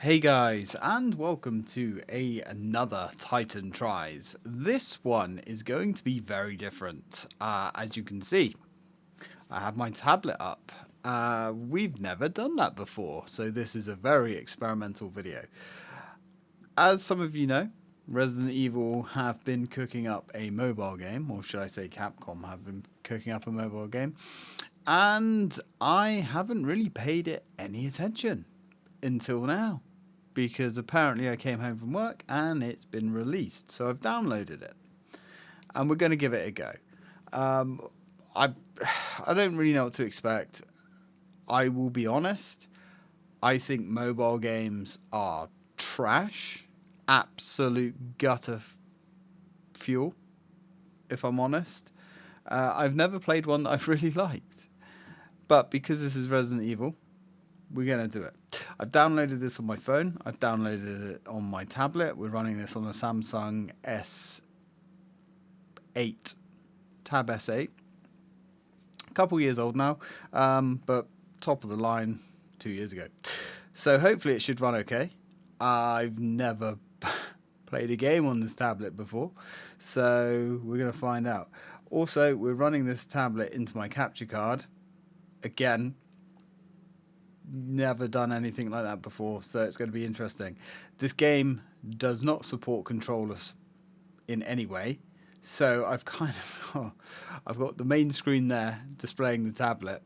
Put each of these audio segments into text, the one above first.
Hey guys, and welcome to another Titan Tries. This one is going to be very different. As you can see, I have my tablet up. We've never done that before, so this is a very experimental video. As some of you know, Resident Evil have been cooking up a mobile game, or should I say Capcom have been cooking up a mobile game, and I haven't really paid it any attention until now, because apparently I came home from work and it's been released, so I've downloaded it and we're going to give it a go. I don't really know what to expect. I will be honest, I think mobile games are trash, absolute gutter fuel, if I'm honest. I've never played one that I've really liked, but because this is Resident Evil, we're going to do it. I've downloaded this on my phone. I've downloaded it on my tablet. We're running this on a Samsung S8, Tab S8. A couple years old now, but top of the line 2 years ago. So hopefully it should run okay. I've never played a game on this tablet before, so we're going to find out. Also, we're running this tablet into my capture card. Again, never done anything like that before, so it's going to be interesting. This game does not support controllers in any way, so I've I've got the main screen there displaying the tablet,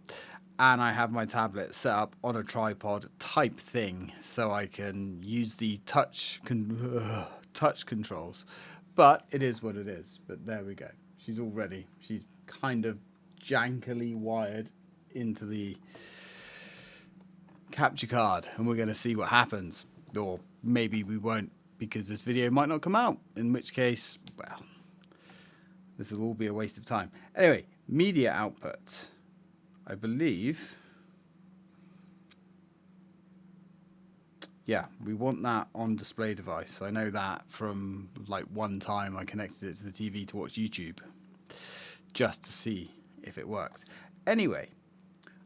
and I have my tablet set up on a tripod type thing so I can use the touch controls. But it is what it is. But there we go. She's all ready. She's kind of jankily wired into the capture card, and we're going to see what happens, or maybe we won't, because this video might not come out, in which case, well, this will all be a waste of time. Anyway, media output, I believe, yeah, we want that on display device. I know that from like one time I connected it to the TV to watch YouTube just to see if it works. Anyway,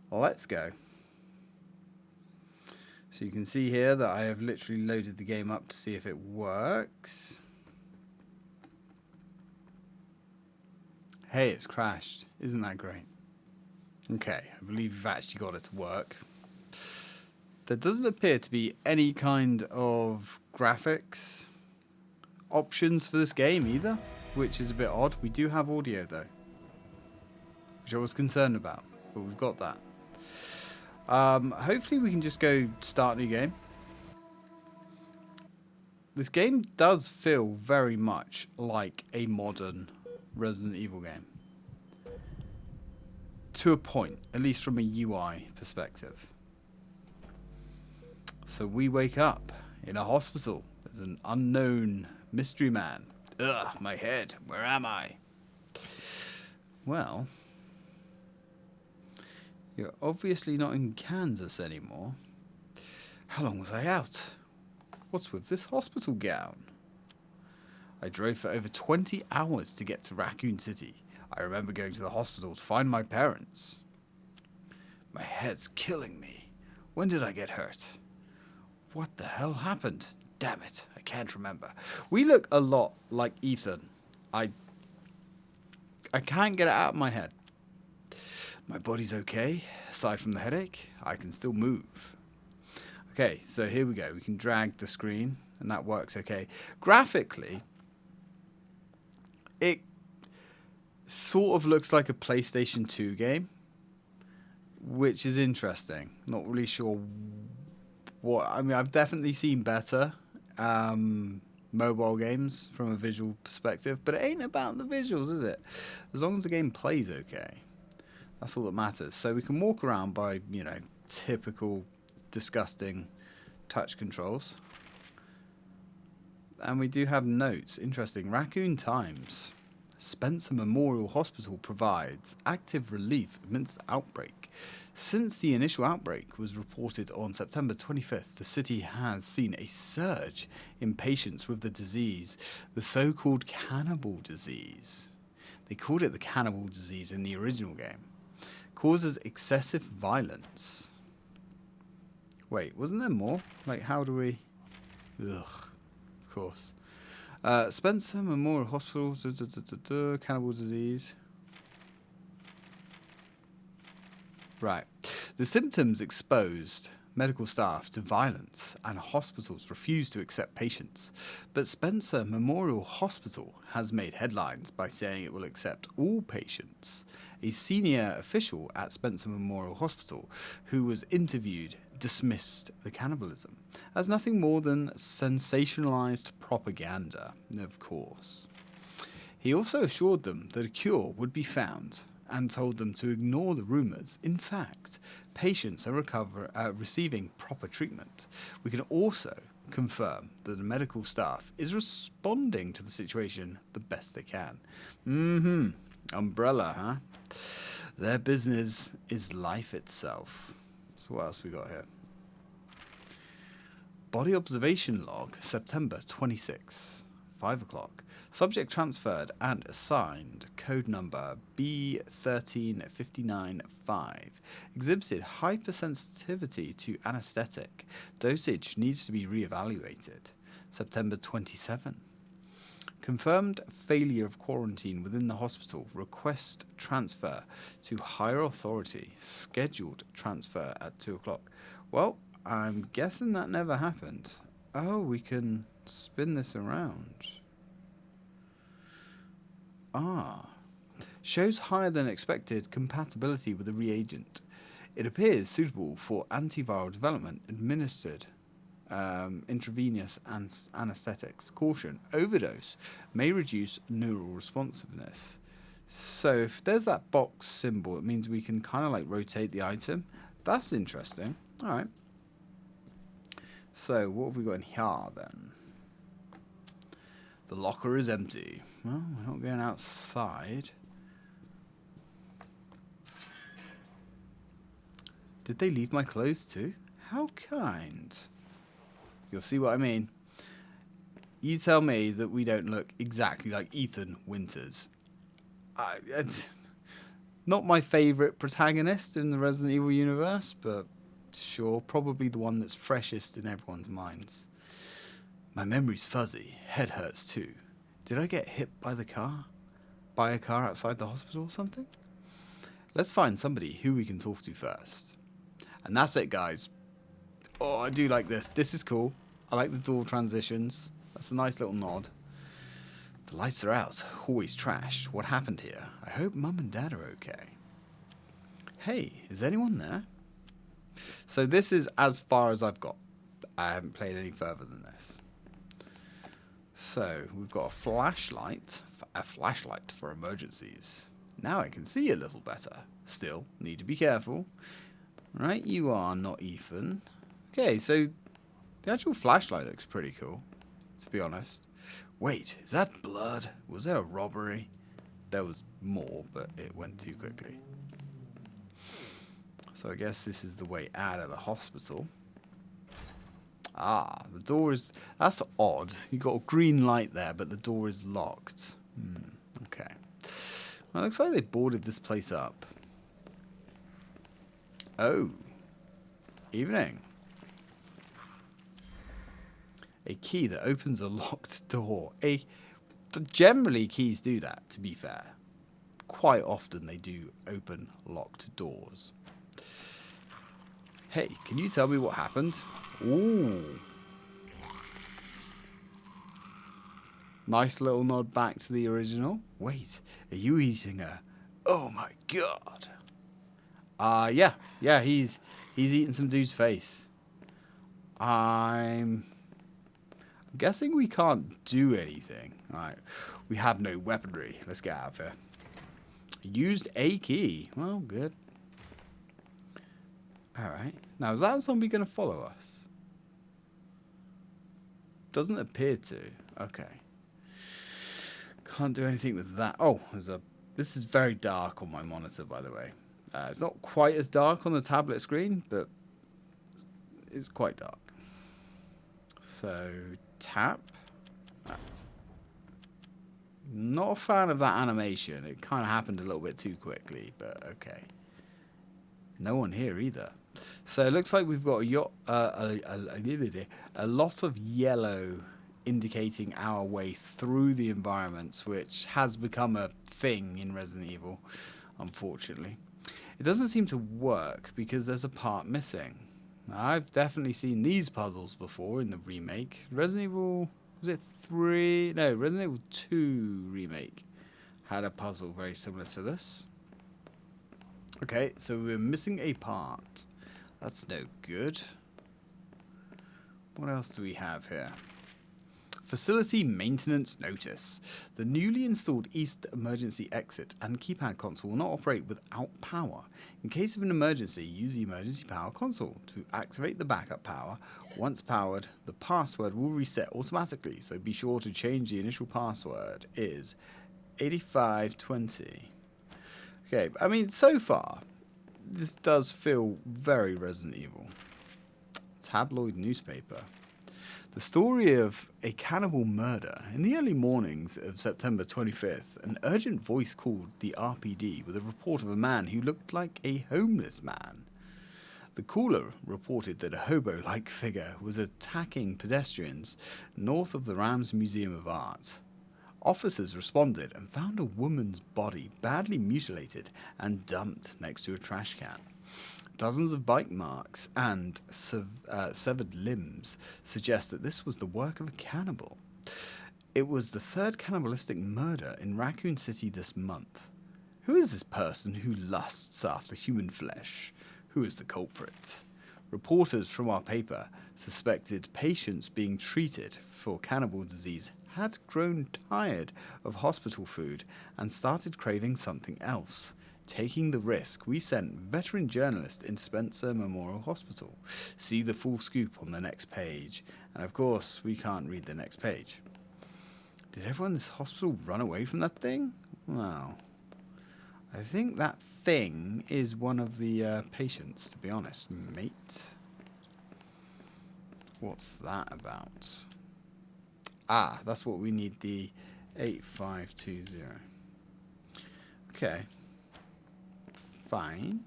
let's go. So you can see here that I have literally loaded the game up to see if it works. Hey, it's crashed. Isn't that great? Okay, I believe we've actually got it to work. There doesn't appear to be any kind of graphics options for this game either, which is a bit odd. We do have audio though, which I was concerned about, but we've got that. Hopefully we can just go start new game. This game does feel very much like a modern Resident Evil game. To a point, at least from a UI perspective. So we wake up in a hospital. There's an unknown mystery man. Ugh, my head. Where am I? Well, you're obviously not in Kansas anymore. How long was I out? What's with this hospital gown? I drove for over 20 hours to get to Raccoon City. I remember going to the hospital to find my parents. My head's killing me. When did I get hurt? What the hell happened? Damn it, I can't remember. We look a lot like Ethan. I can't get it out of my head. My body's okay. Aside from the headache, I can still move. Okay, so here we go. We can drag the screen, and that works okay. Graphically, it sort of looks like a PlayStation 2 game, which is interesting. Not really sure what... I mean, I've definitely seen better mobile games from a visual perspective, but it ain't about the visuals, is it? As long as the game plays okay. That's all that matters. So we can walk around by, you know, typical disgusting touch controls. And we do have notes. Interesting. Raccoon Times. Spencer Memorial Hospital provides active relief amidst the outbreak. Since the initial outbreak was reported on September 25th, the city has seen a surge in patients with the disease, the so-called cannibal disease. They called it the cannibal disease in the original game. Causes excessive violence. Wait, wasn't there more? Like, how do we... Ugh, of course. Spencer Memorial Hospital, cannibal disease. Right. The symptoms exposed medical staff to violence and hospitals refuse to accept patients. But Spencer Memorial Hospital has made headlines by saying it will accept all patients. A senior official at Spencer Memorial Hospital who was interviewed dismissed the cannibalism as nothing more than sensationalized propaganda, of course. He also assured them that a cure would be found and told them to ignore the rumours. In fact, patients are receiving proper treatment. We can also confirm that the medical staff is responding to the situation the best they can. Umbrella, huh? Their business is life itself. So what else we got here? Body observation log, September 26, 5 o'clock. Subject transferred and assigned. Code number B13595. Exhibited hypersensitivity to anesthetic. Dosage needs to be reevaluated. September 27. Confirmed failure of quarantine within the hospital. Request transfer to higher authority. Scheduled transfer at 2 o'clock. Well, I'm guessing that never happened. Oh, we can spin this around. Shows higher than expected compatibility with the reagent. It appears suitable for antiviral development administered intravenous anesthetics. Caution, overdose may reduce neural responsiveness. So if there's that box symbol, it means we can kind of like rotate the item. That's interesting. All right. So what have we got in here then? The locker is empty. Well, we're not going outside. Did they leave my clothes too? How kind. You'll see what I mean. You tell me that we don't look exactly like Ethan Winters. Not my favourite protagonist in the Resident Evil universe, but sure, probably the one that's freshest in everyone's minds. My memory's fuzzy. Head hurts too. Did I get hit by the car? By a car outside the hospital or something? Let's find somebody who we can talk to first. And that's it, guys. Oh, I do like this. This is cool. I like the dual transitions. That's a nice little nod. The lights are out. Always trashed. What happened here? I hope Mum and Dad are okay. Hey, is anyone there? So this is as far as I've got. I haven't played any further than this. So we've got a flashlight for emergencies. Now I can see a little better. Still, need to be careful. Right, you are not Ethan. Okay, so the actual flashlight looks pretty cool, to be honest. Wait, is that blood? Was there a robbery? There was more, but it went too quickly. So I guess this is the way out of the hospital. Ah, the door is... That's odd. You've got a green light there, but the door is locked. Okay. Well, it looks like they boarded this place up. Oh. Evening. A key that opens a locked door. Generally, keys do that, to be fair. Quite often, they do open locked doors. Hey, can you tell me what happened? Ooh. Nice little nod back to the original. Wait, are you eating a... Oh my god. Yeah, he's eating some dude's face. I'm guessing we can't do anything. Alright, we have no weaponry. Let's get out of here. Used a key. Well, good. Alright. Now, is that zombie going to follow us? Doesn't appear to. Okay. Can't do anything with that. Oh, this is very dark on my monitor, by the way. It's not quite as dark on the tablet screen, but it's quite dark. So, tap. Not a fan of that animation. It kind of happened a little bit too quickly, but okay. No one here either. So it looks like we've got a lot of yellow indicating our way through the environments, which has become a thing in Resident Evil, unfortunately. It doesn't seem to work because there's a part missing. Now, I've definitely seen these puzzles before in the remake. Resident Evil, was it 3? No, Resident Evil 2 remake had a puzzle very similar to this. Okay, so we're missing a part. That's no good. What else do we have here? Facility maintenance notice. The newly installed East emergency exit and keypad console will not operate without power. In case of an emergency, use the emergency power console to activate the backup power. Once powered, the password will reset automatically, so be sure to change the initial password is 8520. Okay, I mean, so far, this does feel very Resident Evil. Tabloid newspaper. The story of a cannibal murder. In the early mornings of September 25th, an urgent voice called the RPD with a report of a man who looked like a homeless man. The caller reported that a hobo-like figure was attacking pedestrians north of the Rams Museum of Art. Officers responded and found a woman's body badly mutilated and dumped next to a trash can. Dozens of bite marks and severed limbs suggest that this was the work of a cannibal. It was the third cannibalistic murder in Raccoon City this month. Who is this person who lusts after human flesh? Who is the culprit? Reporters from our paper suspected patients being treated for cannibal disease had grown tired of hospital food and started craving something else. Taking the risk, we sent veteran journalist in Spencer Memorial Hospital. See the full scoop on the next page. And of course, we can't read the next page. Did everyone in this hospital run away from that thing? Well, I think that thing is one of the patients, to be honest, mate. What's that about? Ah, that's what we need, the 8520. Okay. Fine.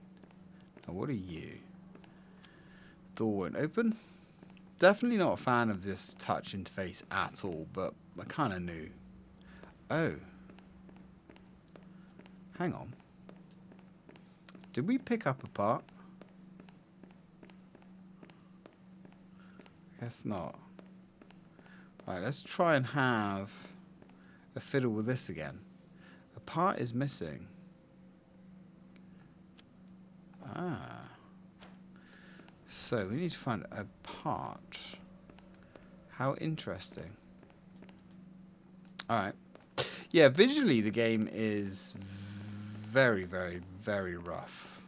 Now what are you? Door won't open. Definitely not a fan of this touch interface at all, but I kind of knew. Oh. Hang on. Did we pick up a part? Guess not. Right, let's try and have a fiddle with this again. A part is missing. Ah. So we need to find a part. How interesting. Alright. Yeah, visually the game is very, very, very rough.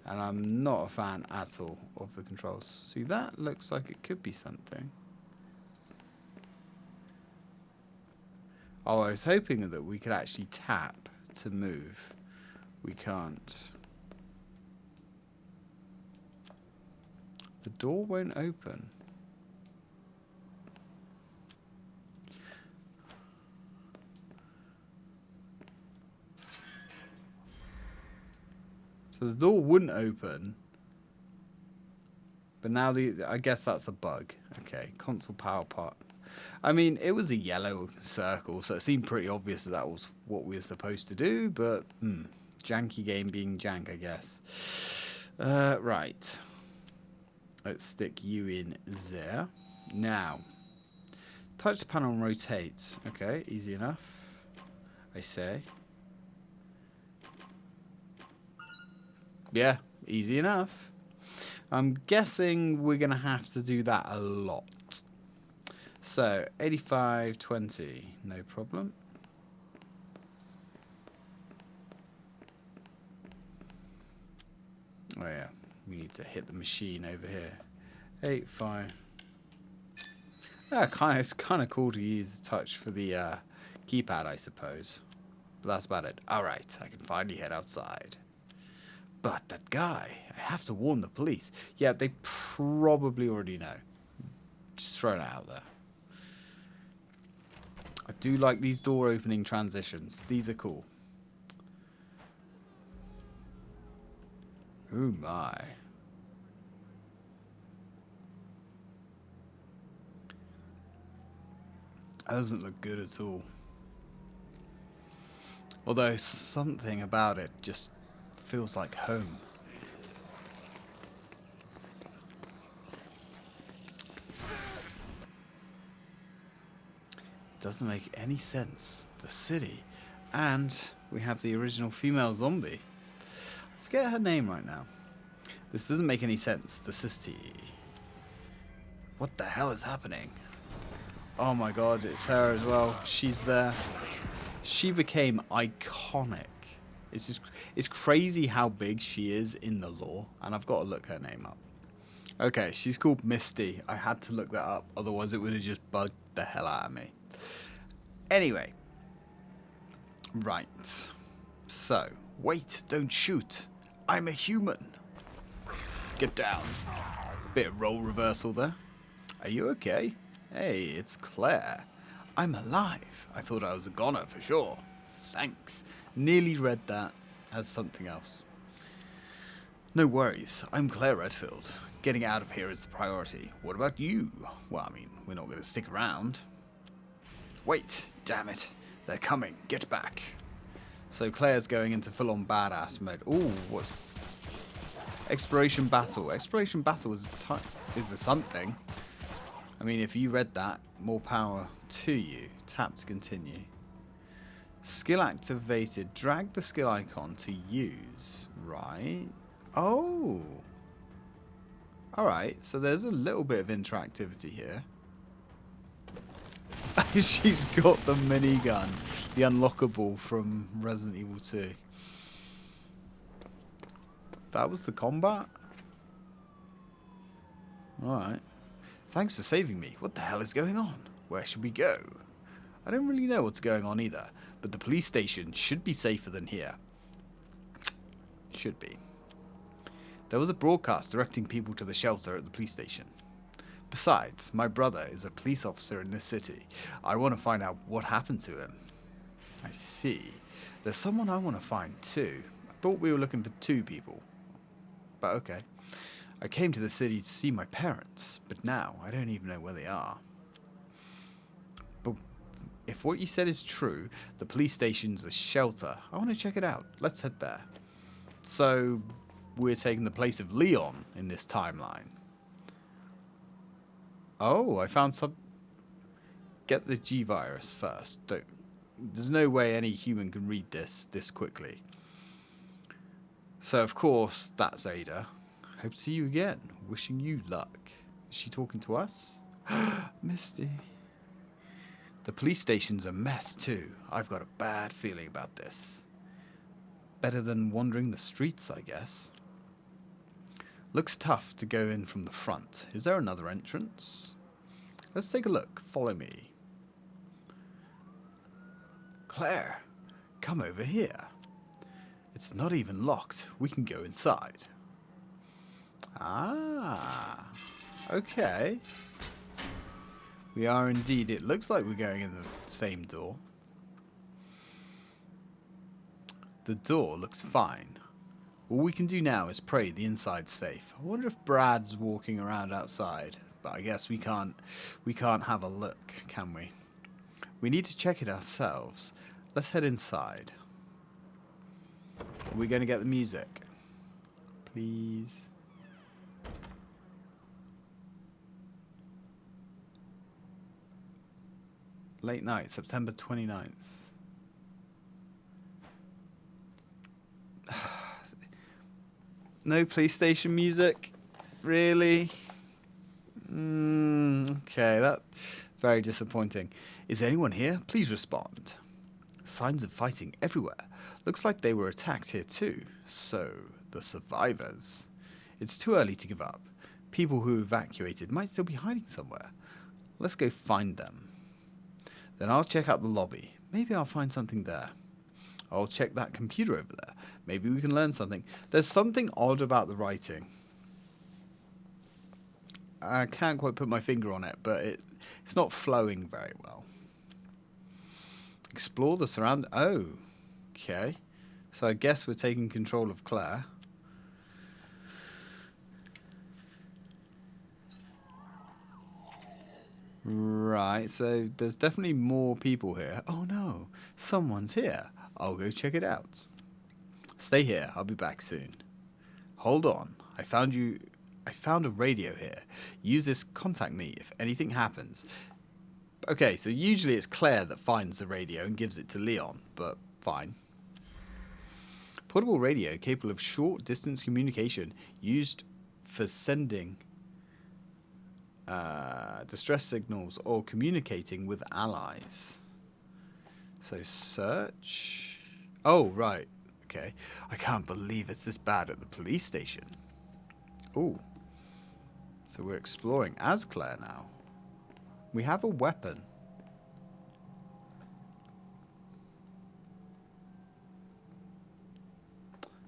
And I'm not a fan at all of the controls. See, that looks like it could be something. Oh, I was hoping that we could actually tap to move. We can't. The door won't open. So the door wouldn't open. But now I guess that's a bug. Okay, console power part. I mean, it was a yellow circle, so it seemed pretty obvious that that was what we were supposed to do, but janky game being jank, I guess. Right. Let's stick you in there. Now, touch the panel and rotate. Okay, easy enough, I say. Yeah, easy enough. I'm guessing we're going to have to do that a lot. So, 8520, no problem. Oh yeah, we need to hit the machine over here. 85. Yeah, it's kind of cool to use the touch for the keypad, I suppose. But that's about it. Alright, I can finally head outside. But that guy, I have to warn the police. Yeah, they probably already know. Just throwing it out there. I do like these door opening transitions. These are cool. Oh my. That doesn't look good at all. Although something about it just feels like home. It doesn't make any sense. The city. And we have the original female zombie. I forget her name right now. This doesn't make any sense. The city. What the hell is happening? Oh my god, it's her as well. She's there. She became iconic. It's crazy how big she is in the lore, and I've got to look her name up. Okay, she's called Misty. I had to look that up, otherwise it would have just bugged the hell out of me. Anyway. Right. So, wait, don't shoot. I'm a human. Get down. Bit of role reversal there. Are you okay? Hey, it's Claire. I'm alive. I thought I was a goner for sure. Thanks. Nearly read that as something else. No worries. I'm Claire Redfield. Getting out of here is the priority. What about you? Well, I mean, we're not going to stick around. Wait. Damn it. They're coming. Get back. So Claire's going into full-on badass mode. Ooh, what's... Exploration Battle. Exploration Battle is a something. I mean, if you read that, more power to you. Tap to continue. Skill activated. Drag the skill icon to use. Right. Oh. Alright, so there's a little bit of interactivity here. She's got the minigun. The unlockable from Resident Evil 2. That was the combat? Alright. Thanks for saving me. What the hell is going on? Where should we go? I don't really know what's going on either, but the police station should be safer than here. Should be. There was a broadcast directing people to the shelter at the police station. Besides, my brother is a police officer in this city. I want to find out what happened to him. I see. There's someone I want to find too. I thought we were looking for 2 people. But okay. I came to the city to see my parents, but now I don't even know where they are. But if what you said is true, the police station's a shelter. I want to check it out. Let's head there. So, we're taking the place of Leon in this timeline. Oh, I found some... Get the G virus first. There's no way any human can read this quickly. So, of course, that's Ada. Hope to see you again. Wishing you luck. Is she talking to us? Misty. The police station's a mess, too. I've got a bad feeling about this. Better than wandering the streets, I guess. Looks tough to go in from the front. Is there another entrance? Let's take a look. Follow me. Claire, come over here. It's not even locked. We can go inside. Ah, okay. We are indeed. It looks like we're going in the same door. The door looks fine. All we can do now is pray the inside's safe. I wonder if Brad's walking around outside, but I guess we can't have a look, can we? We need to check it ourselves. Let's head inside. Are we going to get the music? Please. Late night, September 29th. No police station music? Really? Okay, that's very disappointing. Is anyone here? Please respond. Signs of fighting everywhere. Looks like they were attacked here too. So, the survivors. It's too early to give up. People who evacuated might still be hiding somewhere. Let's go find them. Then I'll check out the lobby. Maybe I'll find something there. I'll check that computer over there. Maybe we can learn something. There's something odd about the writing. I can't quite put my finger on it, but it's not flowing very well. Explore the surround... Oh, okay. So I guess we're taking control of Claire. Right, so there's definitely more people here. Oh no, someone's here. I'll go check it out. Stay here, I'll be back soon. Hold on, I found a radio here. Use this, contact me if anything happens. Okay, so usually it's Claire that finds the radio and gives it to Leon, but fine. Portable radio capable of short distance communication used for sending distress signals or communicating with allies. So search. Oh, right. Okay. I can't believe it's this bad at the police station. Ooh. So we're exploring as Claire now. We have a weapon.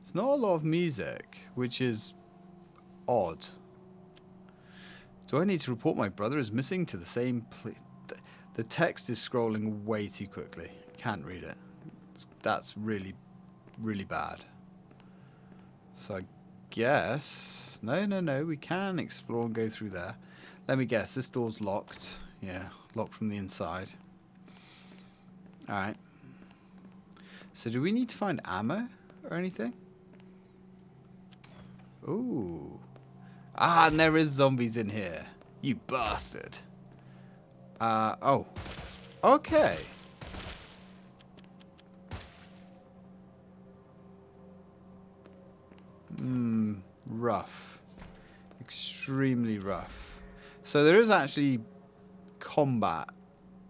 It's not a lot of music, which is odd. Do I need to report my brother is missing to the same place? The text is scrolling way too quickly. Can't read it. That's really, really bad. So I guess... No. We can explore and go through there. Let me guess. This door's locked. Yeah, locked from the inside. Alright. So do we need to find ammo or anything? Ooh. Ah, and there is zombies in here. You bastard. Oh. Okay. Rough. Extremely rough. So there is actually combat,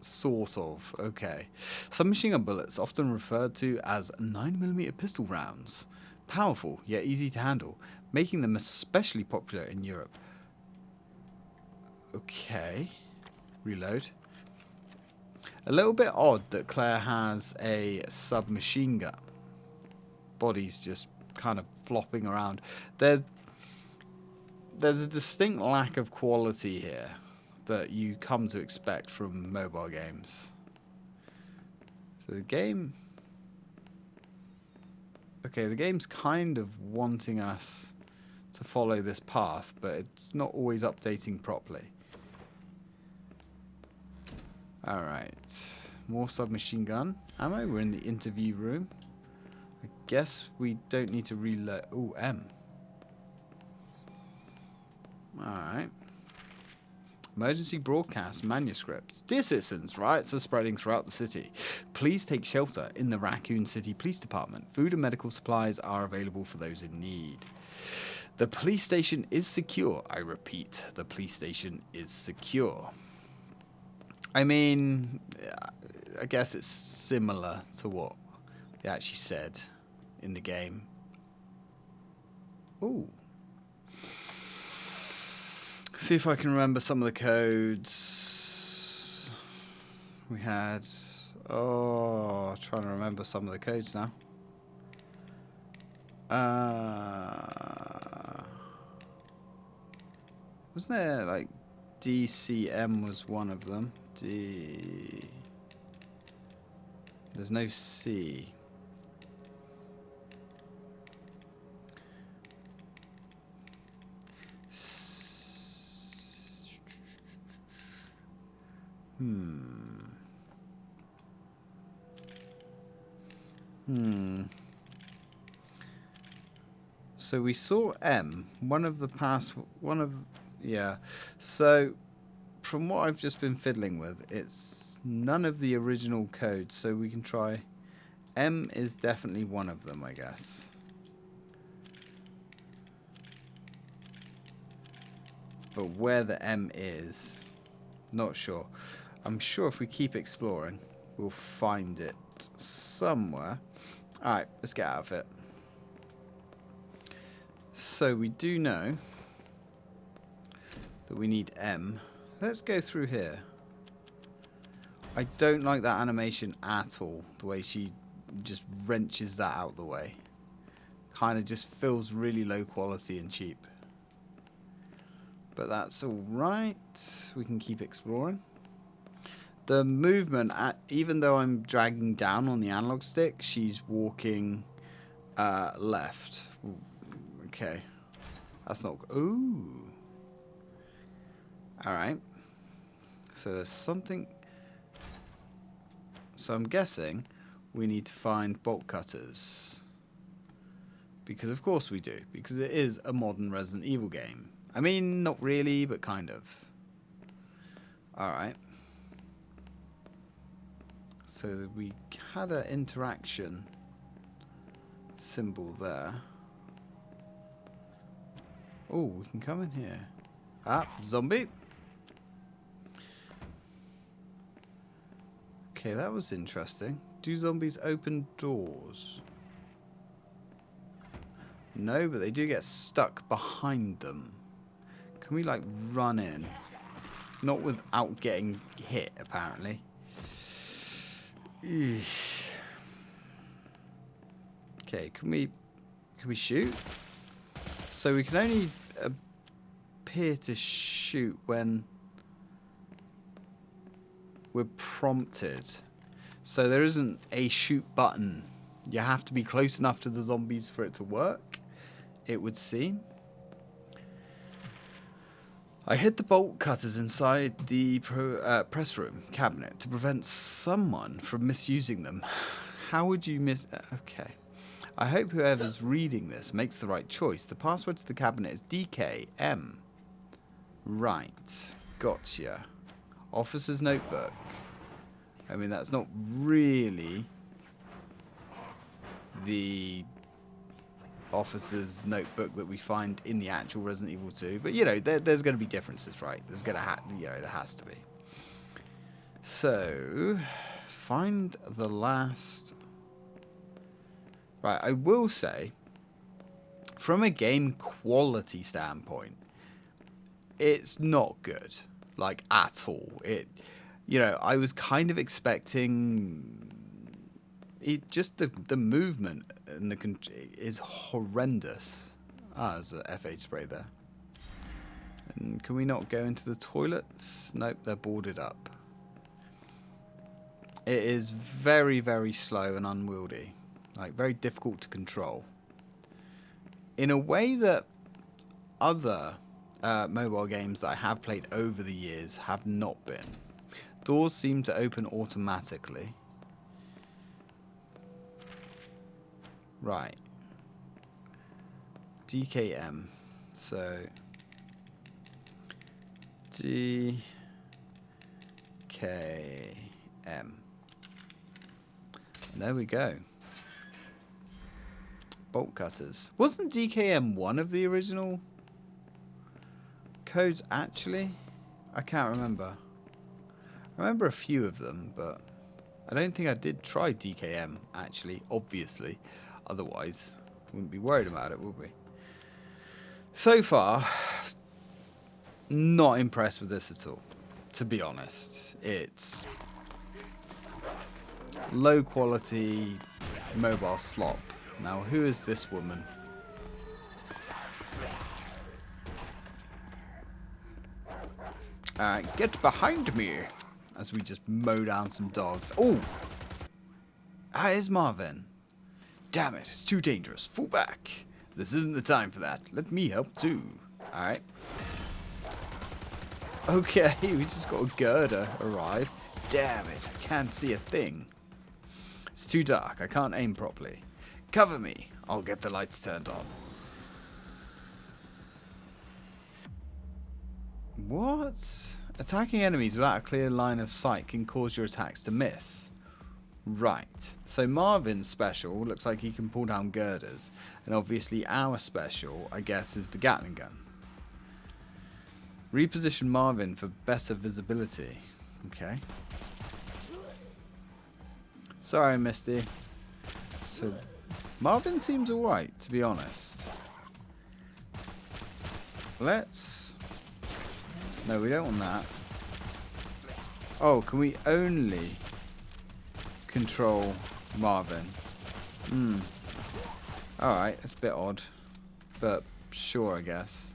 sort of. Okay. Submachine gun bullets, often referred to as 9mm pistol rounds. Powerful, yet easy to handle, making them especially popular in Europe. Okay. Reload. A little bit odd that Claire has a submachine gun. Body's just kind of flopping around. There's a distinct lack of quality here that you come to expect from mobile games. So the game... Okay, the game's kind of wanting us to follow this path, but it's not always updating properly. Alright. More submachine gun ammo. We're in the interview room. I guess we don't need to reload. Ooh, M. Alright. Emergency broadcast manuscripts. Dear citizens, riots are spreading throughout the city. Please take shelter in the Raccoon City Police Department. Food and medical supplies are available for those in need. The police station is secure. I repeat, the police station is secure. I mean, I guess it's similar to what they actually said in the game. Ooh. See if I can remember some of the codes we had. Oh, trying to remember some of the codes now. Wasn't there like DCM was one of them? There's no C. So we saw M, yeah. So from what I've just been fiddling with, it's none of the original codes, so we can try. M is definitely one of them, I guess. But where the M is, not sure. I'm sure if we keep exploring, we'll find it somewhere. Alright, let's get out of it. So we do know that we need M. Let's go through here. I don't like that animation at all. The way she just wrenches that out of the way. Kind of just feels really low quality and cheap. But that's alright. We can keep exploring. The movement, even though I'm dragging down on the analog stick, she's walking left. Ooh, okay. That's not... Ooh. Alright. So So there's something. So I'm guessing we need to find bolt cutters. Because of course we do. Because it is a modern Resident Evil game. I mean, not really, but kind of. Alright. So we had an interaction symbol there. Oh, we can come in here. Ah, zombie. Okay, that was interesting. Do zombies open doors? No, but they do get stuck behind them. Can we, like, run in? Not without getting hit, apparently. Eesh. Okay, can we shoot? So we can only appear to shoot when we're prompted. So there isn't a shoot button. You have to be close enough to the zombies for it to work, it would seem. I hid the bolt cutters inside the press room cabinet to prevent someone from misusing them. How would you miss... Okay. I hope whoever's reading this makes the right choice. The password to the cabinet is DKM. Right. Gotcha. Officer's notebook. I mean, that's not really the officer's notebook that we find in the actual Resident Evil 2. But, you know, there's going to be differences, right? There's going to there has to be. So, find the last... Right, I will say, from a game quality standpoint, it's not good, like, at all. You know, I was kind of expecting it. Just the movement and the is horrendous. Ah, there's a FH spray there. And can we not go into the toilets? Nope, they're boarded up. It is very, very slow and unwieldy. Like, very difficult to control. In a way that other mobile games that I have played over the years have not been. Doors seem to open automatically. Right. DKM. So... DKM. There we go. Bolt cutters. Wasn't DKM one of the original codes, actually? I can't remember. I remember a few of them, but I don't think I did try DKM, actually, obviously. Otherwise, wouldn't be worried about it, would we? So far, not impressed with this at all, to be honest. It's low quality mobile slop. Now, who is this woman? Get behind me! As we just mow down some dogs. Oh! Ah, it's Marvin. Damn it, it's too dangerous. Fall back. This isn't the time for that. Let me help too. Alright. Okay, we just got a girder arrive. Damn it, I can't see a thing. It's too dark, I can't aim properly. Cover me. I'll get the lights turned on. What? Attacking enemies without a clear line of sight can cause your attacks to miss. Right. So Marvin's special looks like he can pull down girders. And obviously our special, I guess, is the Gatling gun. Reposition Marvin for better visibility. Okay. Sorry, Misty. So... Marvin seems alright, to be honest. Let's... No, we don't want that. Oh, can we only control Marvin? Alright, that's a bit odd. But sure, I guess.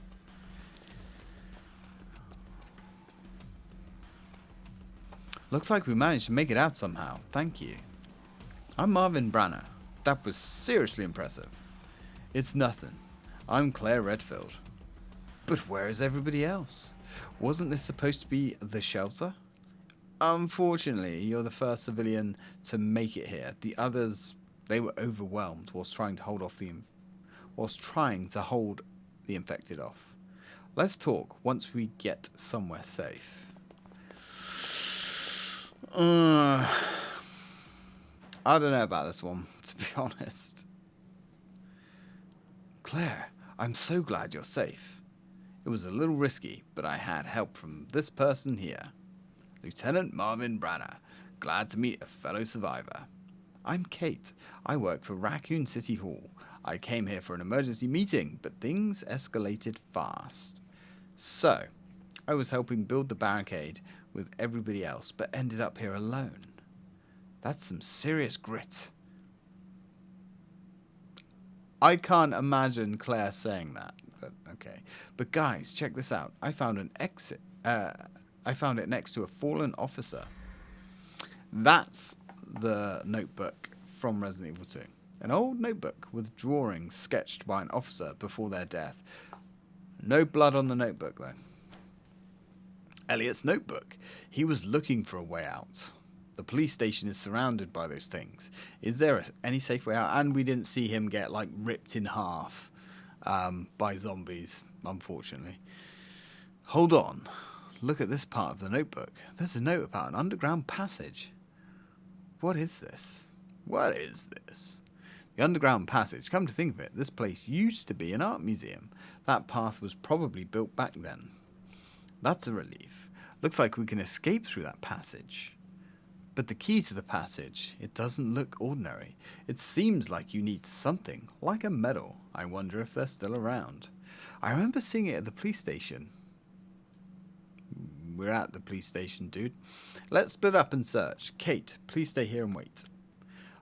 Looks like we managed to make it out somehow. Thank you. I'm Marvin Branner. That was seriously impressive. It's nothing. I'm Claire Redfield. But where is everybody else? Wasn't this supposed to be the shelter? Unfortunately, you're the first civilian to make it here. The others, they were overwhelmed whilst trying to hold the infected off. Let's talk once we get somewhere safe. I don't know about this one, to be honest. Claire, I'm so glad you're safe. It was a little risky, but I had help from this person here. Lieutenant Marvin Branner. Glad to meet a fellow survivor. I'm Kate. I work for Raccoon City Hall. I came here for an emergency meeting, but things escalated fast. So, I was helping build the barricade with everybody else, but ended up here alone. That's some serious grit. I can't imagine Claire saying that, but okay. But guys, check this out. I found an exit. I found it next to a fallen officer. That's the notebook from Resident Evil 2. An old notebook with drawings sketched by an officer before their death. No blood on the notebook, though. Elliot's notebook. He was looking for a way out. The police station is surrounded by those things. Is there any safe way out? And we didn't see him get, like, ripped in half by zombies, unfortunately. Hold on. Look at this part of the notebook. There's a note about an underground passage. What is this? What is this? The underground passage. Come to think of it, this place used to be an art museum. That path was probably built back then. That's a relief. Looks like we can escape through that passage. But the key to the passage, it doesn't look ordinary. It seems like you need something, like a medal. I wonder if they're still around. I remember seeing it at the police station. We're at the police station, dude. Let's split up and search. Kate, please stay here and wait.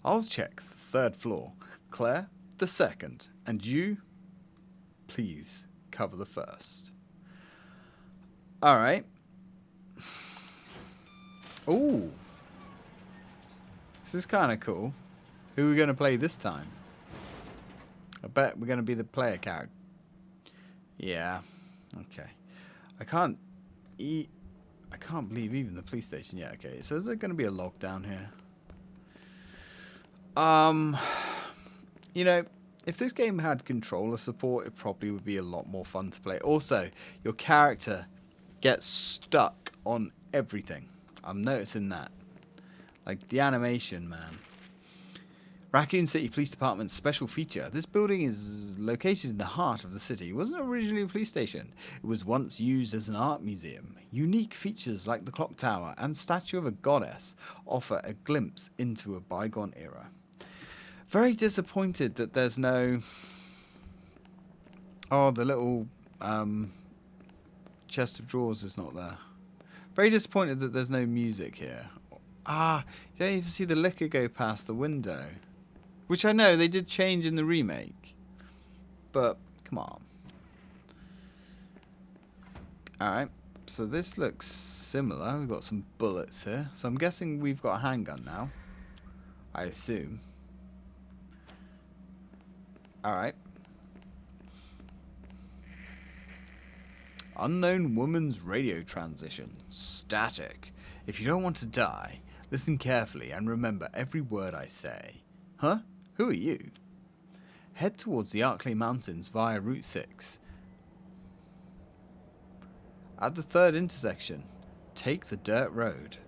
I'll check the 3rd floor. Claire, the 2nd. And you, please cover the 1st. Alright. Ooh. This is kind of cool. Who are we going to play this time? I bet we're going to be the player character. Yeah. Okay. I can't believe even the police station. Yeah, okay. So is there going to be a lockdown here? You know, if this game had controller support, it probably would be a lot more fun to play. Also, your character gets stuck on everything. I'm noticing that. Like the animation, man. Raccoon City Police Department's special feature. This building is located in the heart of the city. It wasn't originally a police station. It was once used as an art museum. Unique features like the clock tower and statue of a goddess offer a glimpse into a bygone era. Very disappointed that there's no... Oh, the little chest of drawers is not there. Very disappointed that there's no music here. Ah, you don't even see the liquor go past the window. Which I know they did change in the remake. But, come on. Alright, so this looks similar. We've got some bullets here. So I'm guessing we've got a handgun now. I assume. Alright. Unknown woman's radio transition. Static. If you don't want to die, listen carefully and remember every word I say. Huh? Who are you? Head towards the Arklay Mountains via Route 6. At the 3rd intersection, take the dirt road.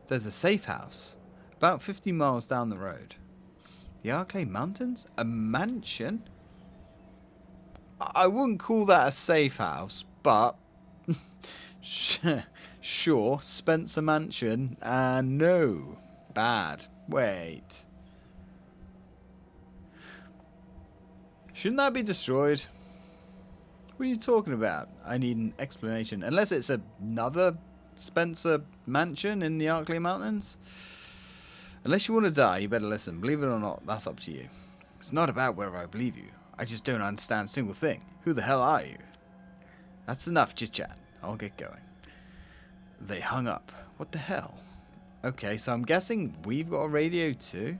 There's a safe house, about 50 miles down the road. The Arklay Mountains? A mansion? I wouldn't call that a safe house, but... Sure, Spencer Mansion, no. Bad. Wait. Shouldn't that be destroyed? What are you talking about? I need an explanation. Unless it's another Spencer Mansion in the Arklay Mountains? Unless you want to die, you better listen. Believe it or not, that's up to you. It's not about whether I believe you. I just don't understand a single thing. Who the hell are you? That's enough chit-chat. I'll get going. They hung up. What the hell? Okay, so I'm guessing we've got a radio too.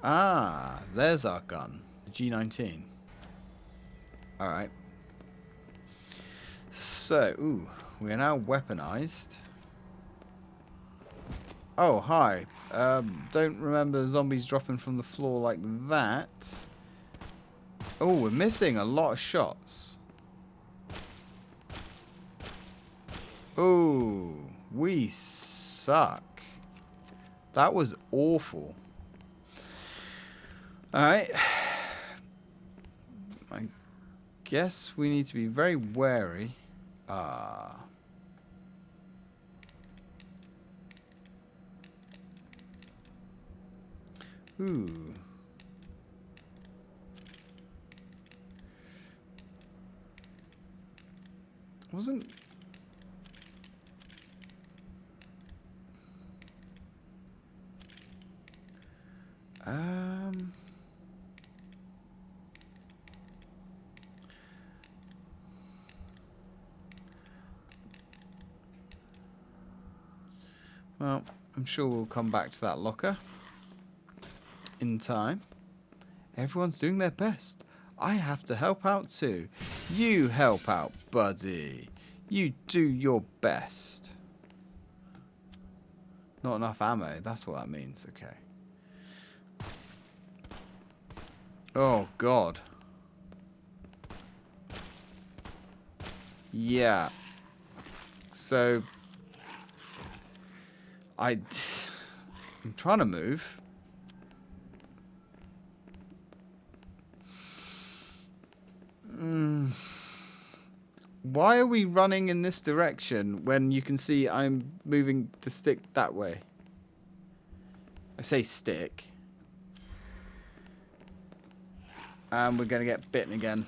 Ah, there's our gun. The G19. Alright. So, ooh, we are now weaponized. Oh, hi. Don't remember zombies dropping from the floor like that. Oh, we're missing a lot of shots. Oh, we suck. That was awful. Alright. I guess we need to be very wary. Ooh. Wasn't... Well, I'm sure we'll come back to that locker in time. Everyone's doing their best. I have to help out too. You help out, buddy. You do your best. Not enough ammo. That's what that means. Okay. Oh, God. Yeah. So... I'm trying to move. Why are we running in this direction when you can see I'm moving the stick that way? I say stick. And we're going to get bitten again.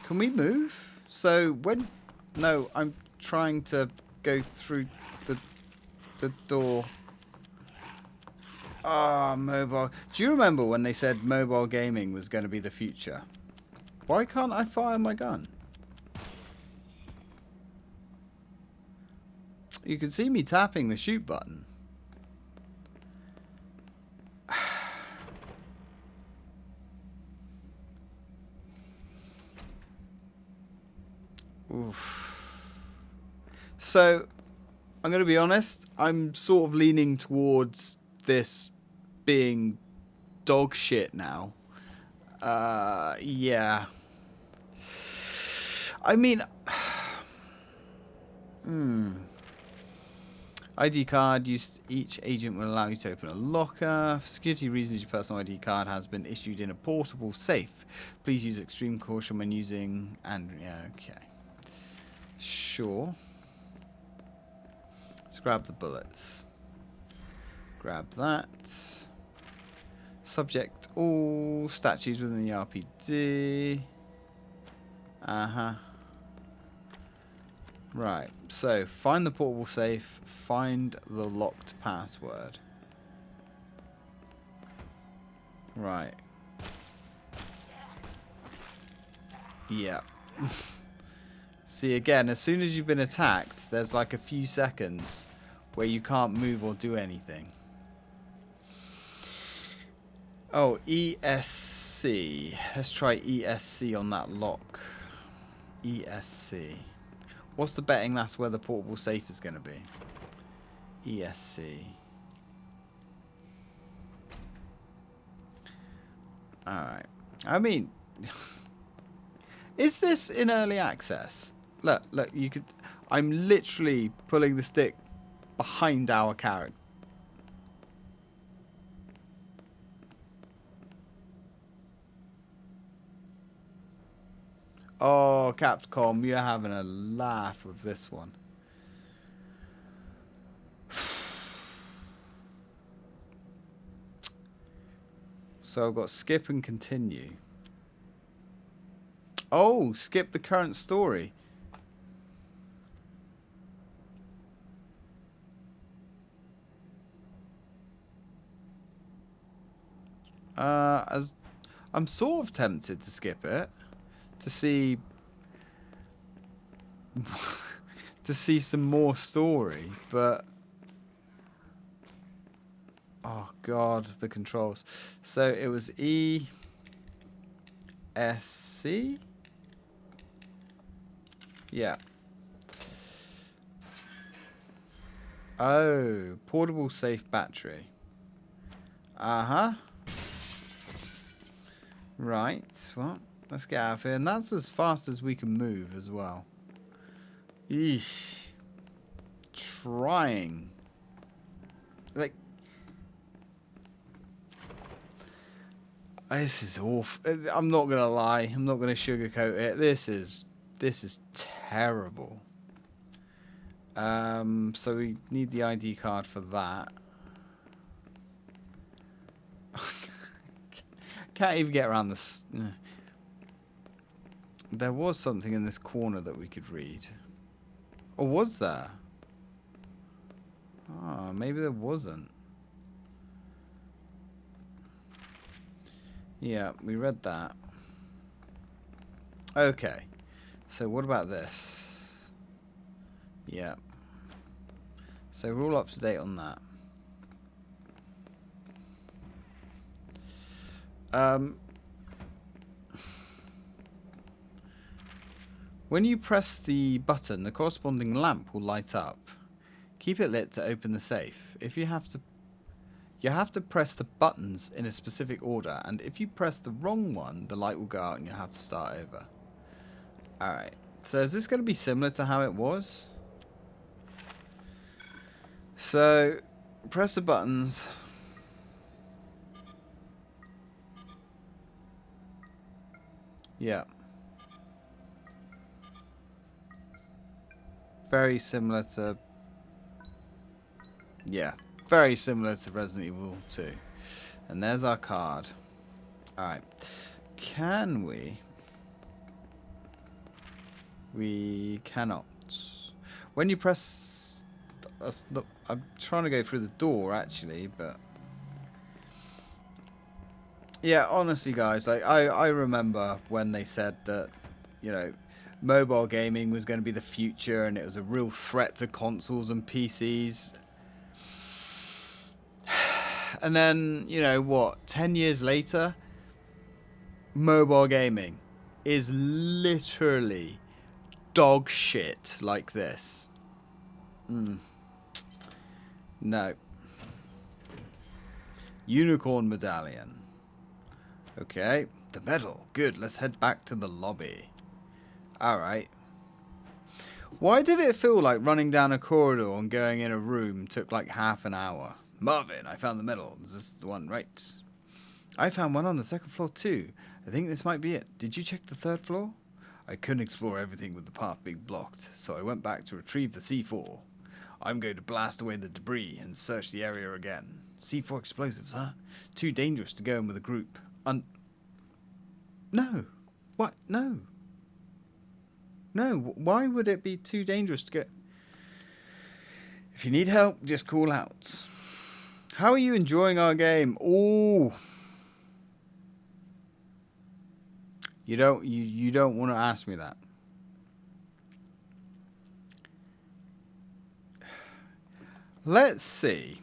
Can we move? So when... No, I'm trying to go through the door. Ah, mobile. Do you remember when they said mobile gaming was going to be the future? Why can't I fire my gun? You can see me tapping the shoot button. Oof. So, I'm going to be honest. I'm sort of leaning towards this being dog shit now. Yeah. I mean... ID card used. Each agent will allow you to open a locker. For security reasons, your personal ID card has been issued in a portable safe. Please use extreme caution when using. And yeah, okay, sure. Let's grab the bullets. Grab that. Subject all statues within the RPD. Right, so find the portable safe, find the locked password. Right. Yeah. See, again, as soon as you've been attacked, there's like a few seconds where you can't move or do anything. Oh, ESC. Let's try ESC on that lock. ESC. What's the betting that's where the portable safe is going to be? ESC. Alright. I mean... is this in early access? Look, you could... I'm literally pulling the stick behind our character. Oh, Capcom, you're having a laugh with this one. So I've got skip and continue. Oh, skip the current story. I'm sort of tempted to skip it. To see some more story, but oh god, the controls. So it was ESC. Yeah. Oh, portable safe battery. Uh-huh. Right, well, let's get out of here. And that's as fast as we can move as well. Eesh. Trying. Like, this is awful. I'm not gonna lie. I'm not gonna sugarcoat it. This is terrible. So we need the ID card for that. Can't even get around this. There was something in this corner that we could read. Or was there? Ah, maybe there wasn't. Yeah, we read that. Okay. So what about this? Yeah. So we're all up to date on that. When you press the button, the corresponding lamp will light up. Keep it lit to open the safe. If you have to press the buttons in a specific order, and if you press the wrong one, the light will go out and you have to start over. Alright, so is this going to be similar to how it was? So, press the buttons. Yeah. Very similar to... Yeah, very similar to Resident Evil 2. And there's our card. Alright. Can we... We cannot. When you press... Look, I'm trying to go through the door, actually, but... Yeah, honestly, guys, like I remember when they said that, you know, mobile gaming was going to be the future and it was a real threat to consoles and PCs. And then, you know, what, 10 years later, mobile gaming is literally dog shit like this. No. Unicorn medallion. Okay, the medal. Good, let's head back to the lobby. Alright. Why did it feel like running down a corridor and going in a room took like half an hour? Marvin, I found the medal. Is this the one, right? I found one on the second floor too. I think this might be it. Did you check the third floor? I couldn't explore everything with the path being blocked, so I went back to retrieve the C4. I'm going to blast away the debris and search the area again. C4 explosives, huh? Too dangerous to go in with a group. No. What? No. No. Why would it be too dangerous to go? If you need help, just call out. How are you enjoying our game? Oh. You don't want to ask me that. Let's see.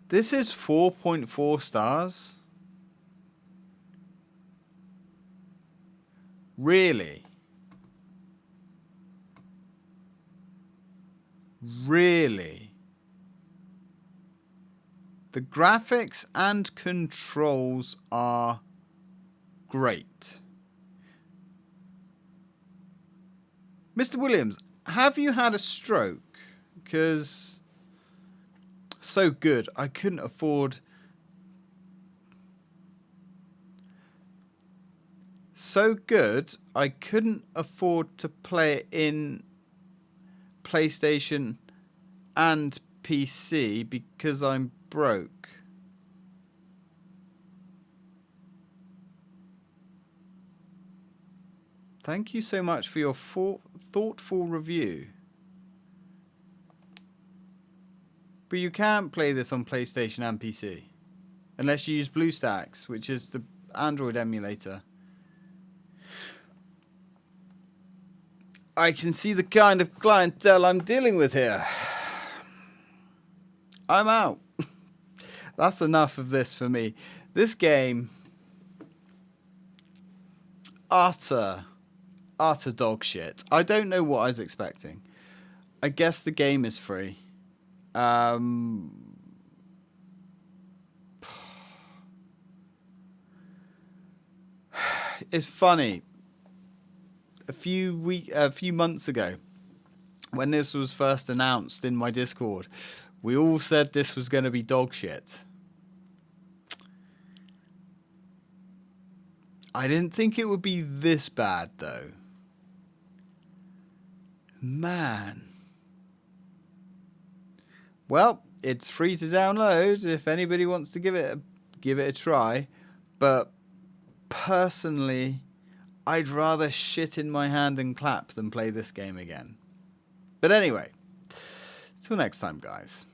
This is 4.4 stars. Really? Really? The graphics and controls are great. Mr. Williams, have you had a stroke? Because so good, I couldn't afford... So good, I couldn't afford to play it in PlayStation and PC because I'm broke. Thank you so much for your thoughtful review. But you can't play this on PlayStation and PC. Unless you use BlueStacks, which is the Android emulator. I can see the kind of clientele I'm dealing with here. I'm out. That's enough of this for me. This game, utter dog shit. I don't know what I was expecting. I guess the game is free. It's funny. A few months ago, when this was first announced in my Discord, we all said this was going to be dog shit. I didn't think it would be this bad, though. Man. Well, it's free to download if anybody wants to give it a try. But personally, I'd rather shit in my hand and clap than play this game again. But anyway, till next time, guys.